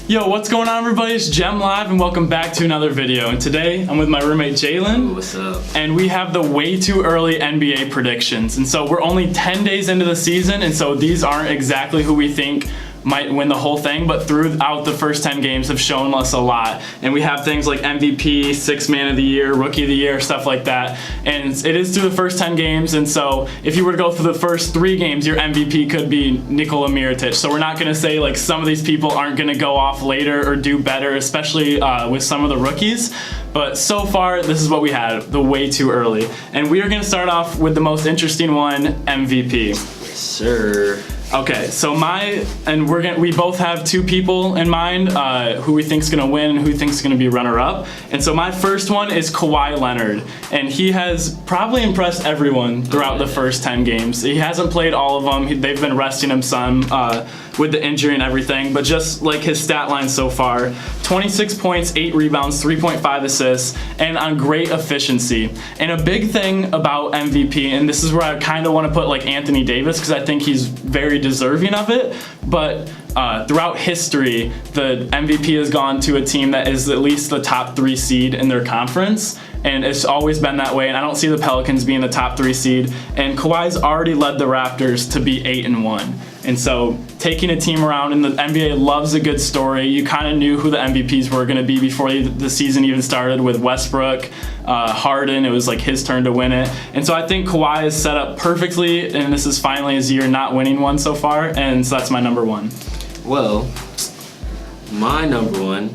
Yo, what's going on, everybody? It's Gem Live, and welcome back to another video. And today, I'm with my roommate, Jalen. What's up? And we have the way too early NBA predictions. And so we're only 10 days into the season, and so these aren't exactly who we think might win the whole thing, but throughout the first 10 games have shown us a lot. And we have things like MVP, Sixth Man of the Year, Rookie of the Year, stuff like that. And it is through the first 10 games, and so if you were to go through the first 3 games, your MVP could be Nikola Mirotic. So we're not gonna say like some of these people aren't gonna go off later or do better, especially with some of the rookies. But so far, this is what we had, the way too early. And we are gonna start off with the most interesting one, MVP. Yes, sir. Okay, so we both have 2 people in mind who we think's gonna win and who we think's gonna be runner-up. And so my first one is Kawhi Leonard, and he has probably impressed everyone throughout the first 10 games. He hasn't played all of them. They've been resting him some with the injury and everything, but just like his stat line so far, 26 points, 8 rebounds, 3.5 assists, and on great efficiency. And a big thing about MVP, and this is where I kind of want to put like Anthony Davis, because I think he's very deserving of it, but throughout history, the MVP has gone to a team that is at least the top 3 seed in their conference, and it's always been that way, and I don't see the Pelicans being the top 3 seed, and Kawhi's already led the Raptors to be 8-1. And so taking a team around, and the NBA loves a good story. You kind of knew who the MVPs were going to be before the season even started with Westbrook, Harden. It was like his turn to win it. And so I think Kawhi is set up perfectly, and this is finally his year not winning one so far, and so that's my number 1. Well, my number 1,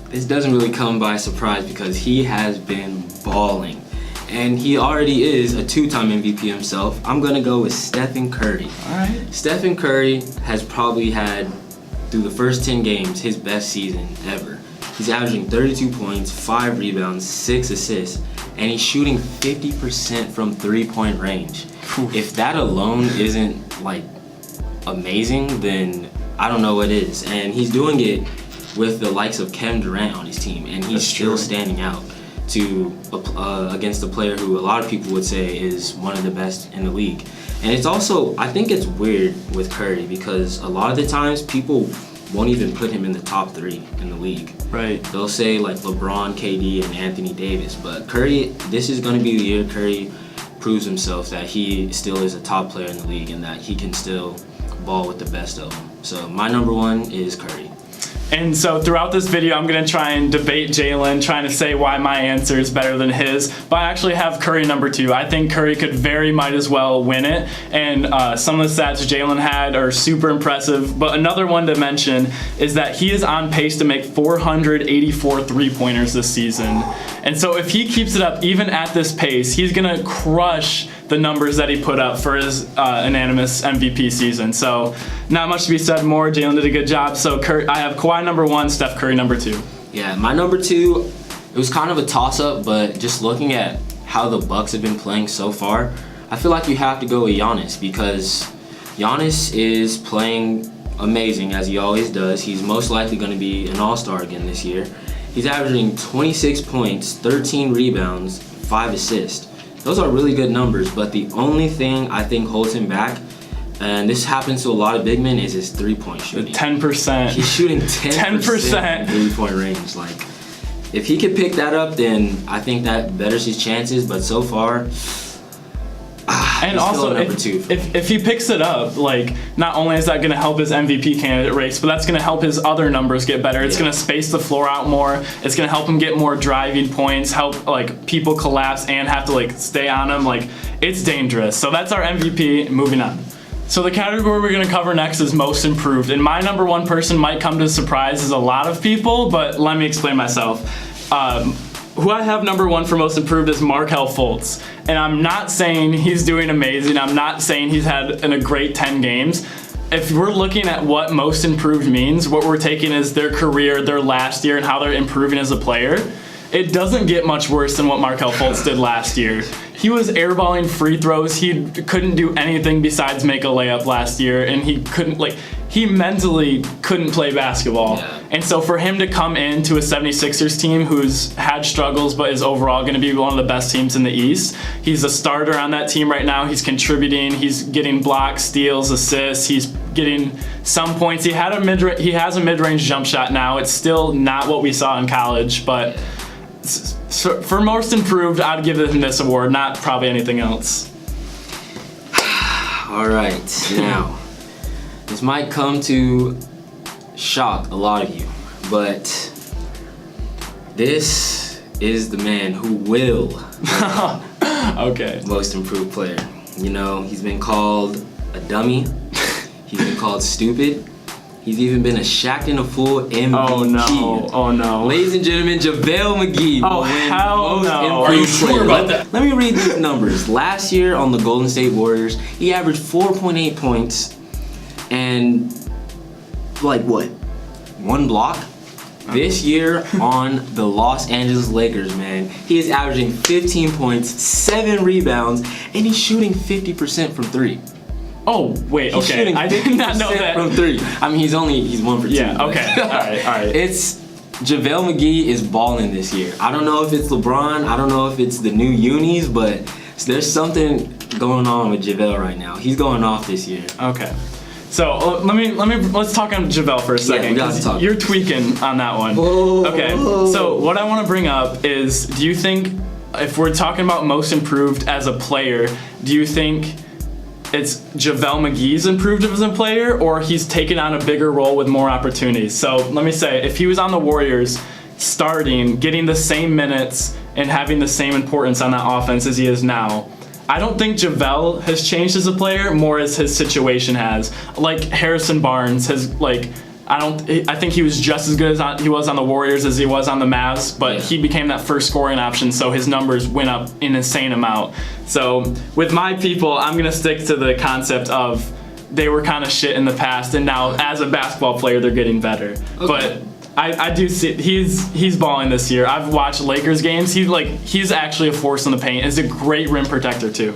this doesn't really come by surprise because he has been balling. And he already is a 2-time MVP himself. I'm gonna go with Stephen Curry. All right. Stephen Curry has probably had, through the first 10 games, his best season ever. He's averaging 32 points, 5 rebounds, 6 assists, and he's shooting 50% from 3-point range. If that alone isn't like amazing, then I don't know what is. And he's doing it with the likes of Kevin Durant on his team, and he's still standing out against a player who a lot of people would say is one of the best in the league. And it's also, I think it's weird with Curry because a lot of the times people won't even put him in the top 3 in the league. Right. They'll say like LeBron, KD, and Anthony Davis. But Curry, this is going to be the year Curry proves himself that he still is a top player in the league and that he can still ball with the best of them. So my number 1 is Curry. And so throughout this video, I'm going to try and debate Jalen, trying to say why my answer is better than his. But I actually have Curry number 2. I think Curry could might as well win it. And some of the stats Jalen had are super impressive. But another one to mention is that he is on pace to make 484 3-pointers this season. And so if he keeps it up even at this pace, he's going to crush the numbers that he put up for his unanimous MVP season. So not much to be said more. Jalen did a good job. So I have Kawhi number 1, Steph Curry number 2. Yeah, my number 2, it was kind of a toss-up, but just looking at how the Bucks have been playing so far, I feel like you have to go with Giannis because Giannis is playing amazing as he always does. He's most likely going to be an all-star again this year. He's averaging 26 points, 13 rebounds, 5 assists. Those are really good numbers, but the only thing I think holds him back, and this happens to a lot of big men, is his 3-point shooting. 10%. He's shooting 10% in 3-point range. Like, if he could pick that up, then I think that betters his chances, but so far, and also, if he picks it up, like, not only is that going to help his MVP candidate race, but that's going to help his other numbers get better. It's going to space the floor out more. It's going to help him get more driving points, help like people collapse and have to like stay on him. Like, it's dangerous. So that's our MVP. Moving on. So the category we're going to cover next is most improved. And my number 1 person might come to surprise as a lot of people, but let me explain myself. Who I have number 1 for most improved is Markelle Fultz. And I'm not saying he's doing amazing. I'm not saying he's had a great 10 games. If we're looking at what most improved means, what we're taking is their career, their last year, and how they're improving as a player. It doesn't get much worse than what Markelle Fultz did last year. He was airballing free throws. He couldn't do anything besides make a layup last year, and he mentally couldn't play basketball. Yeah. And so for him to come into a 76ers team who's had struggles but is overall going to be one of the best teams in the East, he's a starter on that team right now. He's contributing. He's getting blocks, steals, assists. He's getting some points. He has a mid-range jump shot now. It's still not what we saw in college, but for most improved, I'd give him this award, not probably anything else. All right, now this might come to shock a lot of you, but this is the man who will Okay. most improved player. You know, he's been called a dummy. He's been called stupid. He's even been a Shaq and a Fool MVP. Oh no. Ladies and gentlemen, JaVale McGee. Oh, will win hell most no. improved Are you sure player. about that? Let me read these numbers. Last year on the Golden State Warriors, he averaged 4.8 points and like what? 1 block? This year on the Los Angeles Lakers, man, he is averaging 15 points, 7 rebounds, and he's shooting 50% from 3. Oh wait, He's okay. shooting I did not know 50% that. from 3. I mean, he's 1 for 2. Yeah. but- Okay. All right. It's JaVale McGee is balling this year. I don't know if it's LeBron. I don't know if it's the new unis, but there's something going on with JaVale right now. He's going off this year. Okay. So let's talk on JaVale for a second. we gotta 'cause talk. You're tweaking on that one. Whoa. Okay. So what I want to bring up is, do you think, if we're talking about most improved as a player, do you think it's JaVale McGee's improved as a player, or he's taken on a bigger role with more opportunities? So let me say, if he was on the Warriors, starting, getting the same minutes, and having the same importance on that offense as he is now, I don't think JaVale has changed as a player more as his situation has. Like Harrison Barnes has, like, I think he was just as good as he was on the Warriors as he was on the Mavs, but Yeah. he became that first scoring option, so his numbers went up an insane amount. So with my people, I'm gonna stick to the concept of they were kind of shit in the past, and now as a basketball player, they're getting better. Okay. But I do see he's balling this year. I've watched Lakers games. He's actually a force in the paint. He's a great rim protector too.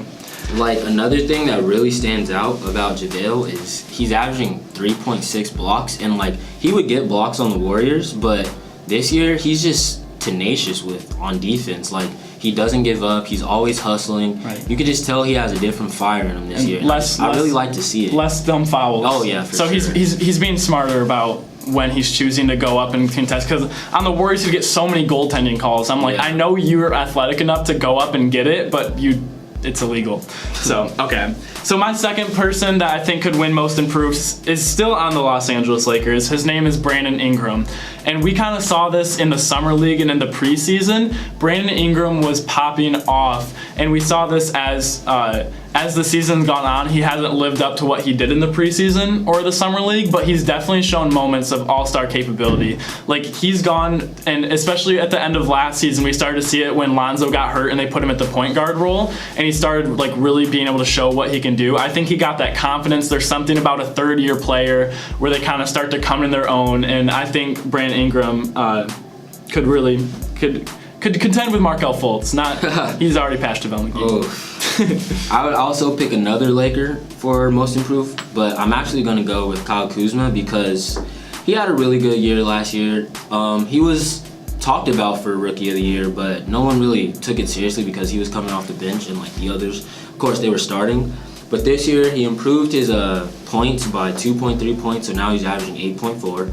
Like, another thing that really stands out about JaVale is he's averaging 3.6 blocks, and like, he would get blocks on the Warriors, but this year he's just tenacious on defense. Like, he doesn't give up. He's always hustling. Right. You could just tell he has a different fire in him this year. I really like to see it. Less dumb fouls. Oh, yeah, for so sure. he's being smarter about when he's choosing to go up and contest, because on the Warriors you get so many goaltending calls. I'm like, Yeah. I know you're athletic enough to go up and get it, but it's illegal. So okay. So my second person that I think could win most improved is still on the Los Angeles Lakers. His name is Brandon Ingram. And we kind of saw this in the summer league and in the preseason. Brandon Ingram was popping off, and we saw this as the season's gone on. He hasn't lived up to what he did in the preseason or the summer league, but he's definitely shown moments of all-star capability. Like, he's gone, and especially at the end of last season, we started to see it when Lonzo got hurt and they put him at the point guard role, and he started like really being able to show what he can do. I think he got that confidence. There's something about a third-year player where they kind of start to come in their own, and I think Brandon Ingram could contend with Markelle Fultz. He's already past JaVale McGee. Oh. I would also pick another Laker for most improved, but I'm actually going to go with Kyle Kuzma because he had a really good year last year. He was talked about for Rookie of the Year, but no one really took it seriously because he was coming off the bench, and like the others, of course, they were starting. But this year, he improved his points by 2.3 points, so now he's averaging 8.4.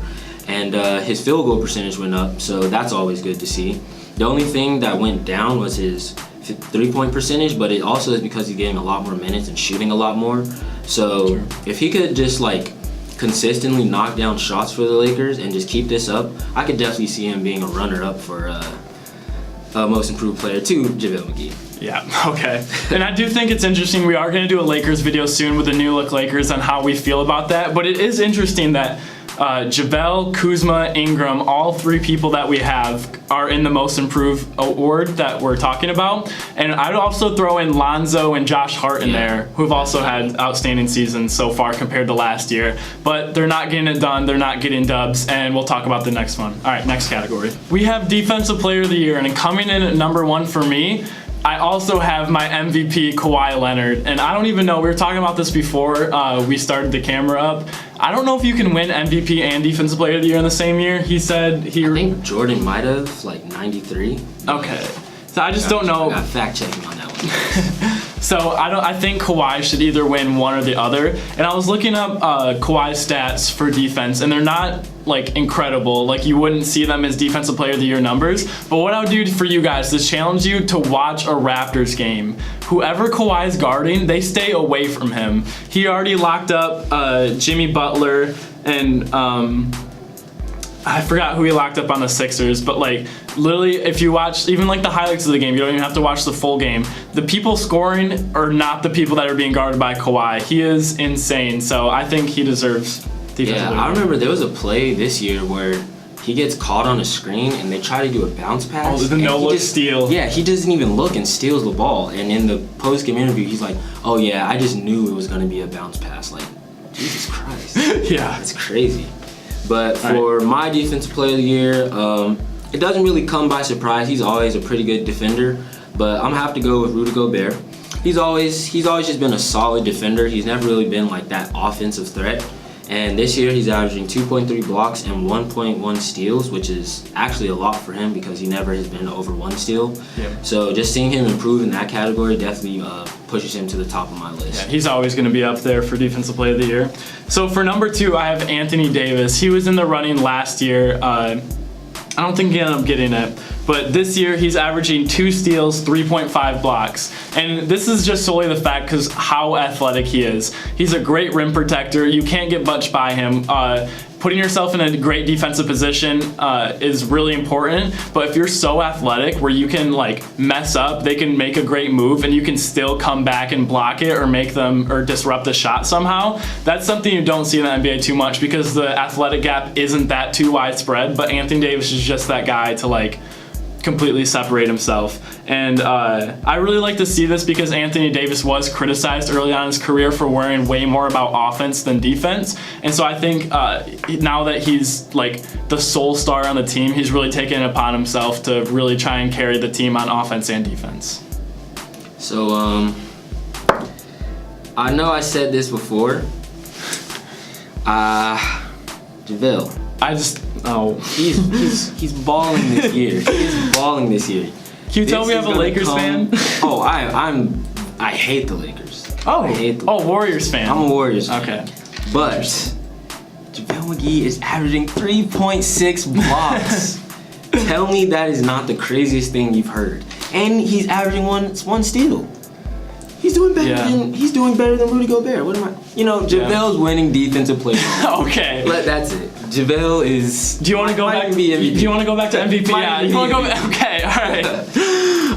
And his field goal percentage went up, so that's always good to see. The only thing that went down was his 3-point percentage, but it also is because he's getting a lot more minutes and shooting a lot more. So if he could just like consistently knock down shots for the Lakers and just keep this up, I could definitely see him being a runner-up for most improved player to JaVale McGee. Yeah, okay. And I do think it's interesting. We are going to do a Lakers video soon with the New Look Lakers on how we feel about that. But it is interesting that JaVale, Kuzma, Ingram, all three people that we have are in the most improved award that we're talking about. And I'd also throw in Lonzo and Josh Hart in there, who've also had outstanding seasons so far compared to last year. But they're not getting it done. They're not getting dubs. And we'll talk about the next one. All right, next category. We have Defensive Player of the Year. And coming in at number 1 for me, I also have my MVP, Kawhi Leonard. And I don't even know, we were talking about this before we started the camera up. I don't know if you can win MVP and Defensive Player of the Year in the same year. He said he... I think Jordan might have, like 93. Okay. So I just don't know. I got fact checking on that one. So I think Kawhi should either win one or the other. And I was looking up Kawhi's stats for defense, and they're not like incredible. Like you wouldn't see them as defensive player of the year numbers. But what I would do for you guys is challenge you to watch a Raptors game. Whoever Kawhi's guarding, they stay away from him. He already locked up Jimmy Butler and I forgot who he locked up on the Sixers, but like literally if you watch even like the highlights of the game, you don't even have to watch the full game. The people scoring are not the people that are being guarded by Kawhi. He is insane, so I think he deserves defensive. Yeah, I remember there was a play this year where he gets caught on a screen and they try to do a bounce pass. Oh, the no-look steal. Yeah, he doesn't even look and steals the ball. And in the post-game interview, he's like, "Oh yeah, I just knew it was gonna be a bounce pass." Like, Jesus Christ. Yeah, it's crazy. But for my defensive player of the year, it doesn't really come by surprise. He's always a pretty good defender, but I'm gonna have to go with Rudy Gobert. He's always just been a solid defender. He's never really been like that offensive threat. And this year he's averaging 2.3 blocks and 1.1 steals, which is actually a lot for him because he never has been over 1 steal. Yeah. So just seeing him improve in that category definitely pushes him to the top of my list. Yeah, he's always going to be up there for Defensive Player of the Year. So for number 2, I have Anthony Davis. He was in the running last year. I don't think he ended up getting it. But this year, he's averaging 2 steals, 3.5 blocks. And this is just solely the fact because how athletic he is. He's a great rim protector. You can't get much by him. Putting yourself in a great defensive position is really important. But if you're so athletic where you can like mess up, they can make a great move and you can still come back and block it or make them or disrupt the shot somehow. That's something you don't see in the NBA too much because the athletic gap isn't that too widespread. But Anthony Davis is just that guy to like completely separate himself. And I really like to see this because Anthony Davis was criticized early on in his career for worrying way more about offense than defense. And so I think now that he's like the sole star on the team, he's really taken it upon himself to really try and carry the team on offense and defense. So I know I said this before. JaVale. He's balling this year. He is balling this year. Can you tell we have a Lakers fan? Oh, I hate the Lakers. Oh, I hate Warriors fan. I'm a Warriors fan. Okay. But JaVale McGee is averaging 3.6 blocks. Tell me that is not the craziest thing you've heard. And he's averaging one steal. He's doing better than Rudy Gobert. What am I? JaVale's winning defensive player. Okay. That's it. JaVale is. Do you want to go back? Do you want to go back to MVP? Yeah. You want to go? Okay. All right.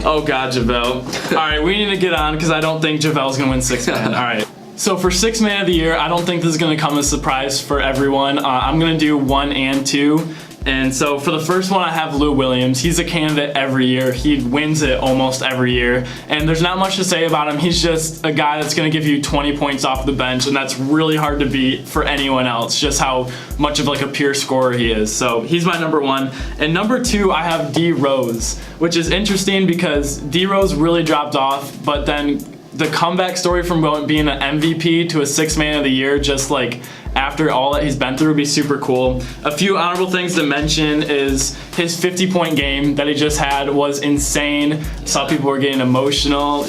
Oh God, JaVale. All right, we need to get on because I don't think JaVale's gonna win 6 man. All right. So for 6 man of the year, I don't think this is gonna come as a surprise for everyone. I'm gonna do 1 and 2. And so for the first one, I have Lou Williams. He's a candidate every year. He wins it almost every year. And there's not much to say about him. He's just a guy that's going to give you 20 points off the bench, and that's really hard to beat for anyone else, just how much of like a pure scorer he is. So he's my number 1. And number 2, I have D Rose, which is interesting because D Rose really dropped off, but then the comeback story from being an MVP to a 6 man of the year, just like after all that he's been through, would be super cool. A few honorable things to mention is his 50-point game that he just had was insane. Saw people were getting emotional.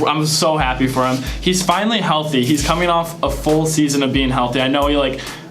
I'm so happy for him. He's finally healthy. He's coming off a full season of being healthy. I know he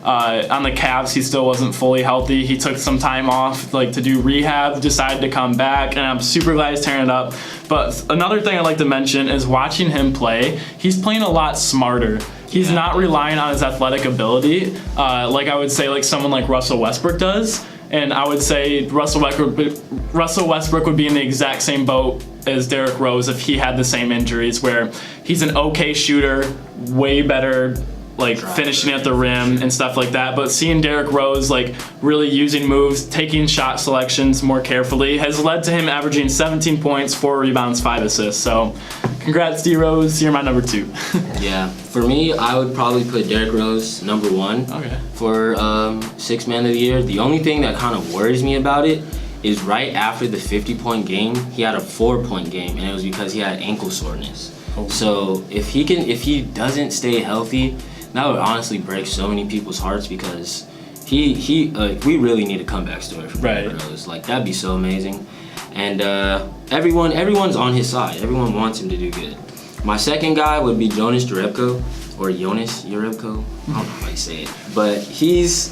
on the Cavs, he still wasn't fully healthy. He took some time off to do rehab, decided to come back, and I'm super glad he's tearing it up. But another thing I'd like to mention is watching him play, he's playing a lot smarter. He's not relying on his athletic ability, like I would say like someone like Russell Westbrook does. And I would say Russell Westbrook would be in the exact same boat as Derrick Rose if he had the same injuries, where he's an okay shooter, way better finishing at the rim and stuff like that. But seeing Derrick Rose really using moves, taking shot selections more carefully has led to him averaging 17 points, 4 rebounds, 5 assists. So congrats, D Rose. You're my number 2. Yeah, for me, I would probably put Derrick Rose number 1 for 6 man of the year. The only thing that kind of worries me about it is right after the 50-point game, he had a 4-point game, and it was because he had ankle soreness. So if he doesn't stay healthy, that would honestly break so many people's hearts because we really need a comeback story from Derrick Rose. That'd be so amazing. and everyone's on his side. Everyone wants him to do good. My second guy would be Jonas Jerebko, or Jonas Jerebko. I don't know how you say it, but he's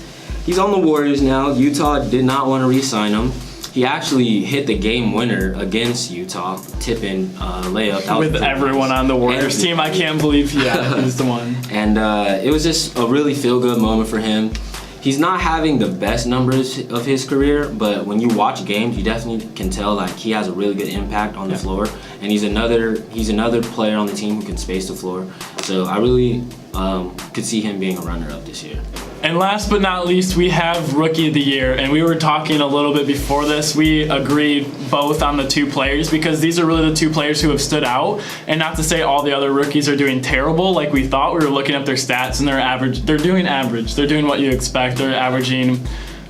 on the Warriors now. Utah did not want to re-sign him. He actually hit the game winner against Utah, tipping layup. That was with everyone on the Warriors team. I can't believe he's the one. And it was just a really feel-good moment for him. He's not having the best numbers of his career, but when you watch games, you definitely can tell like he has a really good impact on the floor. And he's another player on the team who can space the floor. So I really could see him being a runner-up this year. And last but not least, we have Rookie of the Year. And we were talking a little bit before this. We agreed both on the two players because these are really the two players who have stood out. And not to say all the other rookies are doing terrible like we thought. We were looking up their stats and they're doing average. They're doing what you expect. They're averaging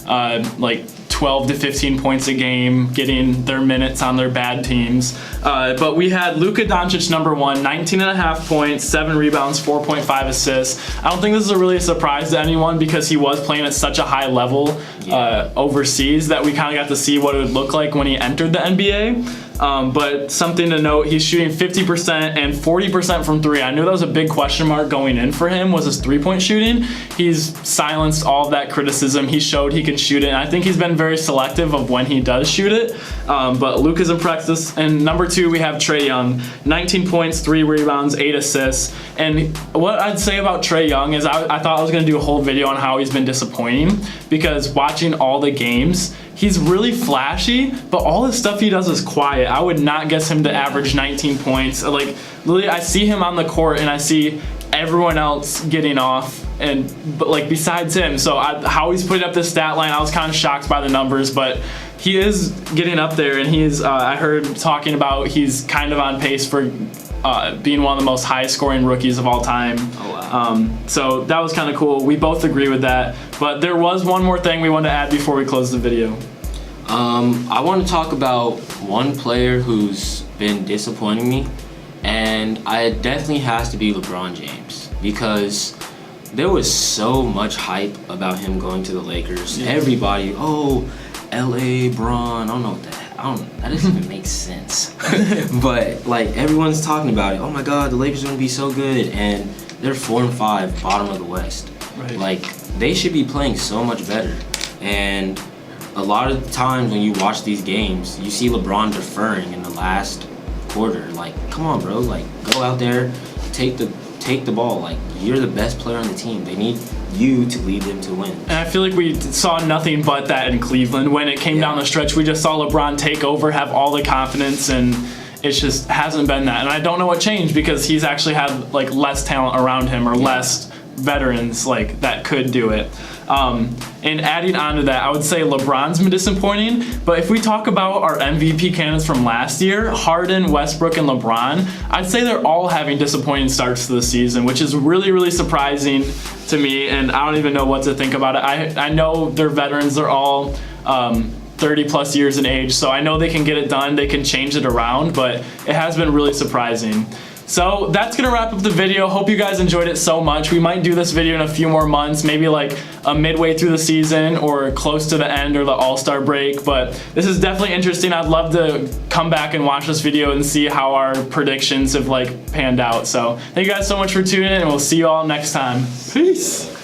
like 12 to 15 points a game, getting their minutes on their bad teams. But we had Luka Doncic number 1, 19.5 points, 7 rebounds, 4.5 assists. I don't think this is really a surprise to anyone because he was playing at such a high level overseas that we kind of got to see what it would look like when he entered the NBA. But something to note, he's shooting 50% and 40% from 3. I knew that was a big question mark going in for him, was his three-point shooting. He's silenced all of that criticism. He showed he can shoot it, and I think he's been very selective of when he does shoot it. But Luka's in practice. And number 2, we have Trae Young, 19 points, 3 rebounds, 8 assists. And what I'd say about Trae Young is I thought I was going to do a whole video on how he's been disappointing because watching all the games, he's really flashy, but all the stuff he does is quiet. I would not guess him to average 19 points. Like, literally, I see him on the court and I see everyone else getting off, but like besides him. So how he's putting up this stat line, I was kind of shocked by the numbers, but he is getting up there, and he's I heard talking about he's kind of on pace for being one of the most high-scoring rookies of all time. Oh, wow. So that was kind of cool. We both agree with that. But there was one more thing we wanted to add before we close the video. I want to talk about one player who's been disappointing me, and it definitely has to be LeBron James because there was so much hype about him going to the Lakers. Yeah. Everybody, LA Bron, I don't know what that doesn't even make sense. But like everyone's talking about it. Oh my God, the Lakers are gonna be so good, and they're 4-5, bottom of the West. Right. Like they should be playing so much better. And a lot of times when you watch these games, you see LeBron deferring in the last quarter. Like, come on, bro. Like, go out there, take the ball. Like, you're the best player on the team. They need you to lead them to win. And I feel like we saw nothing but that in Cleveland. When it came down the stretch, we just saw LeBron take over, have all the confidence, and it just hasn't been that. And I don't know what changed because he's actually had like less talent around him or less veterans like that could do it. And adding on to that, I would say LeBron's been disappointing, but if we talk about our MVP candidates from last year, Harden, Westbrook, and LeBron, I'd say they're all having disappointing starts to the season, which is really, really surprising to me, and I don't even know what to think about it. I know they're veterans, they're all 30 plus years in age, so I know they can get it done, they can change it around, but it has been really surprising. So that's gonna wrap up the video. Hope you guys enjoyed it so much. We might do this video in a few more months, maybe like midway through the season or close to the end or the All-Star break, but this is definitely interesting. I'd love to come back and watch this video and see how our predictions have like panned out. So thank you guys so much for tuning in, and we'll see you all next time. Peace.